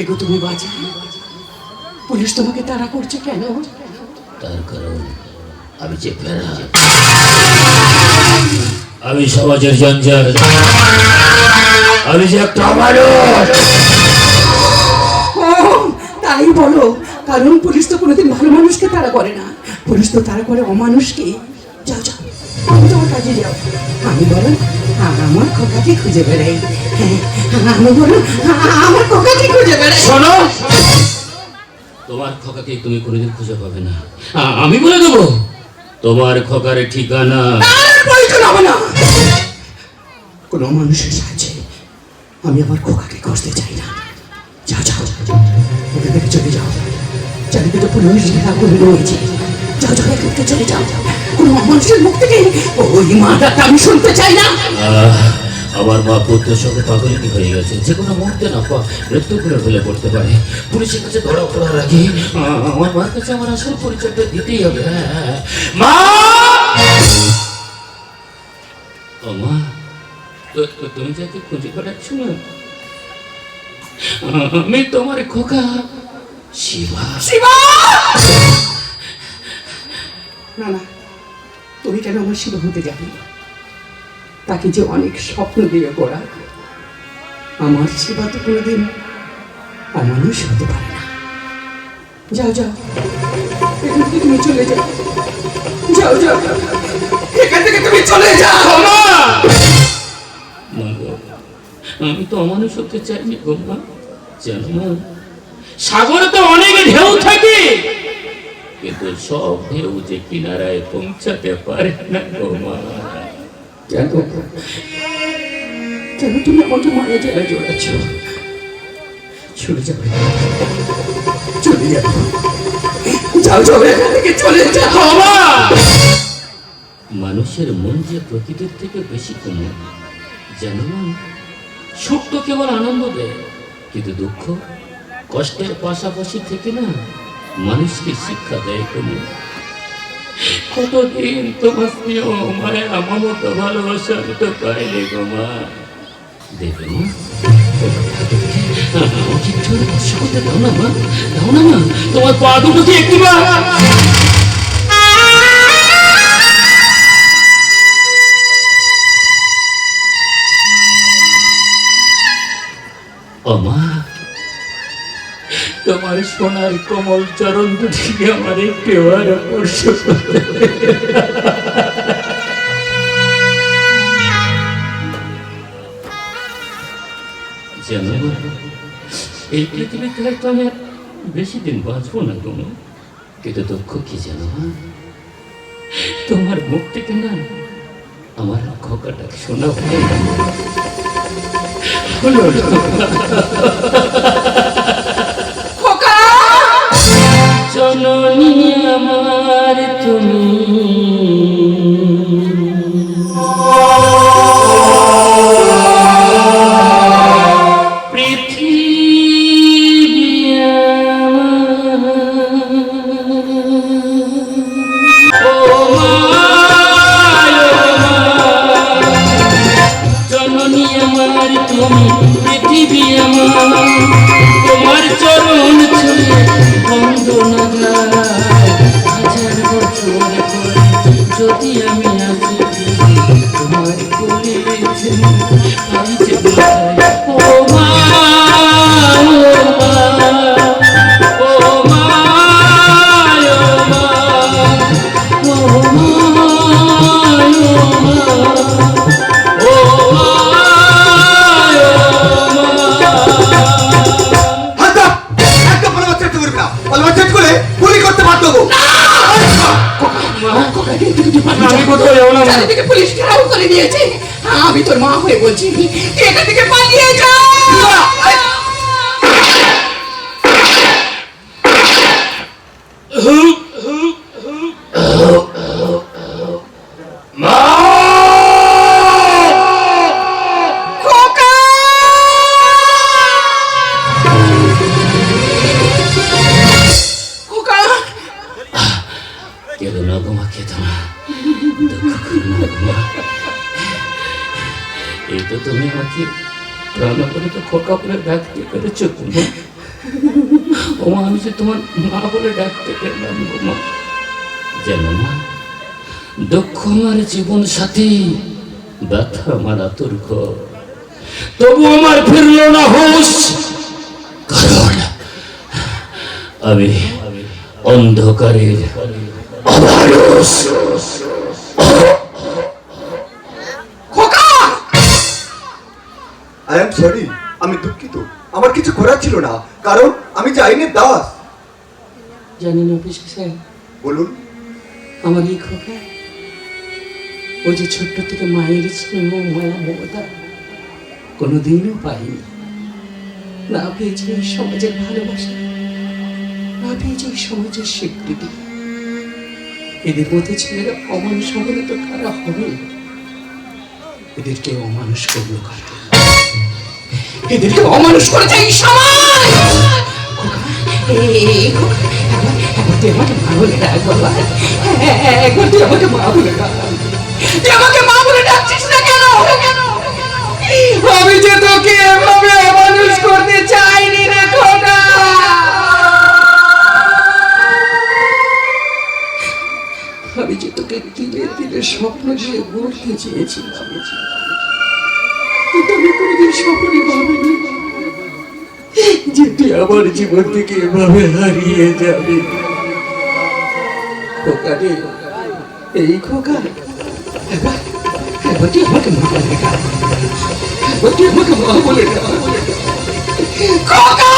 গো তুমি বাঁচা, পুলিশ তোমাকে তাড়া করছে কেন? তার কারণ আমি যে প্যারা, আমি সমাজের জঞ্জাল, আমি যে একটা মানুষ। তাই বলো, কারণ পুলিশ তো কোনোদিন ভালো মানুষকে তাড়া করে না, পুলিশ তো তাড়া করে অমানুষকে। যাও যাও, তুমি তোমার কাজে যাও। আমি বলো আমার খোকাকে খুঁজে বেড়াই। আমি বলো আমার খোকাকে খুঁজে বেড়াই। শোনো, তোমার খোকাকে তুমি কোনোদিন খুঁজে পাবে না। আমি বলে দেবো তোমার খোকার ঠিকানা। প্রয়োজন হবে না, কোনো মানুষের সাহায্যে আমি আমার খোকাকে খুঁজতে চাই না। যাও যাও, এখান থেকে চলে যাও। চারিদিকে পুলিশ ঘেরা করে রয়েছে। যাও যাও, এখান থেকে চলে যাও। কোনো মানুষের মুখ থেকে ওই মাটাকে আমি শুনতে চাই না। আমার মা পুত্রের সঙ্গে পাগলিনী হয়ে গেছে, যে কোনো মুহূর্তে না মৃত্যু করে ফেলে পড়তে পারে। পুলিশের কাছে ধরা পড়ার আগে আমার মার কাছে আমার আসল পরিচয়টা দিতেই হবে। মা, ও মা, তুমি যাকে খুঁজে বেড়াচ্ছ না, আমি তোমার খোকা শিবা। শিবা! না না, তুমি কেন আমার শিবা হতে যাবে? তাকে যে অনেক স্বপ্ন দিয়ে গড়া, আমার শিবা তো কোনোদিন অমানুষ হতে পারে না। যাও যাও, এখান থেকে তুমি চলে যাও। যাও যাও, এখান থেকে তুমি চলে যাও। আমি তো অমানুষ হতে চাইনি গো মা। জানো মা, সাগরে তো অনেক ঢেউ থাকে, কিন্তু সব ঢেউ যে কিনারায় পৌঁছাতে পারে না গো মা। কেন কেন তুমি আমাকে মায়া জেলা জড়াচ্ছ? চলে যাবে, চলে যাবে। যাও যাও, এখান থেকে চলে যাও। মানুষের মন যে প্রকৃতির থেকে বেশি কোমল, জানো না? সুখ তো কেবল আনন্দ দেয়, কিন্তু দুঃখ কষ্টের পাশাপাশি থেকে না মানুষকে শিক্ষা দেয়। কোমল, কতদিন তোমার স্নেহ মায়া মমতা ভালোবাসা আমি তো পাইলে গো মা। দেখো মা, আমাকে একটু স্পর্শ করতে দাও না মা, দাও না মা, তোমার পা দুটোকে একটিবার। ও মা, তোমার সোনার কোমল চরণ দুটিকে আমার একটিবার স্পর্শ করতে। জানো মা, এই পৃথিবীতে হয়তো আমি বেশি দিন বাঁচবো না তুমি, কিন্তু দুঃখ কি জানো মা, তোমার মুখ থেকে না আমার খোকাটাকে শোনা হলো খোকা! জননী আমার তুমি, তোমার চরণ ছুঁয়ে বন্দনা গাই, হাজার বছর পরে যদি আমি আসি তোমার কোলে আমি যে ও মা, ও মা, ও মা, ও মা। পুলিশ ঘেরাও করে নিয়েছে। আমি তোর মা হয়ে বলছি, এখান থেকে পালিয়ে যা। কেঁদো না গো মা, কেঁদো না, দুঃখ করো না গো মা। এই তো তুমি আমাকে প্রাণ করে তো খোকা করে ডাকতে পেরেছো তোমার। ওমা আমি যে তোমার মা বলে ডাকতে পেলাম গো মা। যেন মা দুঃখ আমার জীবন সাথী, ব্যথা আমার আতুর ঘর, তবু আমার ফিরল না হুঁশ, কারণ আমি অন্ধকারের অমানুষ। আই এম সরি, আমি দুঃখিত। আমার কিছু করার ছিল না, কারণ আমি যে আইনের দাস। জানেন অফিসার সাহেব, বলুন। আমার এই খোকা, ও যে ছোট্ট থেকে মায়ের স্নেহ মায়া মমতা কোনোদিনও পাইনি, না পেয়েছে এই সমাজের ভালোবাসা, না পেয়েছে এই সমাজের স্বীকৃতি। এদের মধ্যে ছেলেরা অমানুষ হলে তো কারা হবে, এদেরকে অমানুষ করলো কারা, এদেরকে অমানুষ করেছে এই সমাজ। খোকা, একবার তুই আমাকে মা বলে ডাক বাবা, একবার তুই আমাকে মা বলে ডাক। তুই আমাকে মা বলে ডাকছিস না কেন? আমি যে তোকে এভাবে অমানুষ করতে চাইনি রে খোকা। আমি যে তোকে তিলে তিলে স্বপ্ন দিয়ে গড়তে চেয়েছিলাম, কিন্তু আমি কোনোদিন স্বপ্নে ভাবিনি যে তুই আমার জীবন থেকে এভাবে হারিয়ে যাবি। খোকা রে, এই খোকা, একবার তুই আমাকে মা বলে ডাক, একবার তুই আমাকে মা বলে ডাক খোকা।